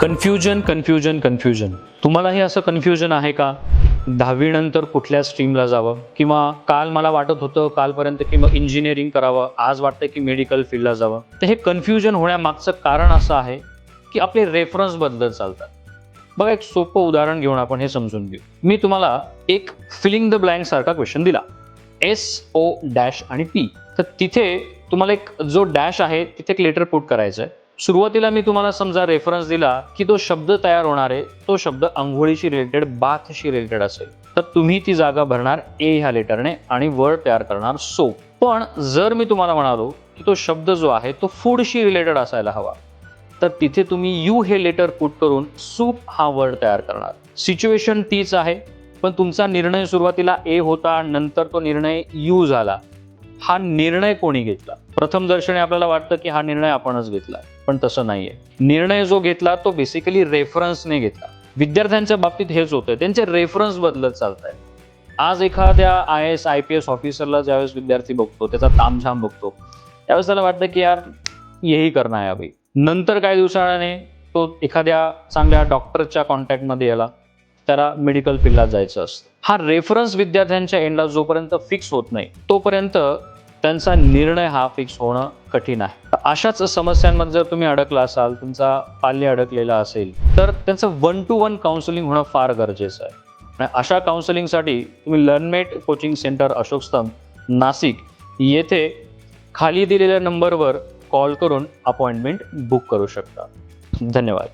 Confusion confusion confusion तुम्हालाही असं confusion आहे का? 10वी नंतर कुठल्या स्ट्रीमला जावं, किंवा काल मला वाटत होतं कालपर्यंत की मग इंजिनिअरिंग करावं, आज वाटतं की मेडिकल फील्डला जावं. तर हे कन्फ्युजन होण्यामागचं कारण असं आहे की आपले रेफरन्स बदलत चालतात. बघा, एक सोपं उदाहरण घेऊन आपण हे समजून घेऊ. मी तुम्हाला एक फिलिंग द ब्लँक सारखा क्वेश्चन दिला, SO डॅश आणि P. तर तिथे तुम्हाला एक जो डॅश आहे तिथे एक लेटर पुट करायचं आहे. सुरुवातीला मी तुम्हाला समजा रेफरन्स दिला की तो शब्द तयार होणार आहे, तो शब्द अंघोळीशी रिलेटेड, बाथशी रिलेटेड असेल, तर तुम्ही ती जागा भरणार A ह्या लेटरने आणि वर्ड तयार करणार सोप. पण जर मी तुम्हाला म्हणालो की तो शब्द जो आहे तो फूडशी रिलेटेड असायला हवा, तर तिथे तुम्ही U हे लेटर पुट करून सूप हा वर्ड तयार करणार. सिच्युएशन तीच आहे, पण तुमचा निर्णय सुरुवातीला A होता, नंतर तो निर्णय U झाला. हा निर्णय कोणी घेतला? प्रथम दर्शनी आपल्याला वाटतं की हा निर्णय आपणच घेतला, पण तसं नाहीये. निर्णय जो घेतला तो बेसिकली रेफरन्सने घेतला. विद्यार्थ्यांच्या बाबतीत हेच होतंय, त्यांचे रेफरन्स बदलत चालतायत. आज एखाद्या IAS IPS ऑफिसरला ज्यावेळेस विद्यार्थी बघतो, त्याचा तामझाम बघतो, त्यावेळेस त्याला वाटतं की यार यही करना है अभी. नंतर काही दिवसाने तो एखाद्या चांगल्या डॉक्टरच्या कॉन्टॅक्टमध्ये याला, त्याला मेडिकल फील्डला जायचं असतं. हा रेफरन्स विद्यार्थ्यांच्या एंडला जोपर्यंत फिक्स होत नाही, तोपर्यंत त्यांचा निर्णय हा फिक्स होणं कठीण आहे. अशाच समस्यांमध्ये जर तुम्ही अडकला असाल, तुमचा पाल्य अडकलेला असेल, तर त्यांचं 1 to 1 काउन्सिलिंग होणं फार गरजेचं आहे. आणि अशा काउन्सिलिंगसाठी तुम्ही लर्नमेट कोचिंग सेंटर अशोक स्तंभ नाशिक येथे खाली दिलेल्या नंबरवर कॉल करून अपॉइंटमेंट बुक करू शकता. धन्यवाद.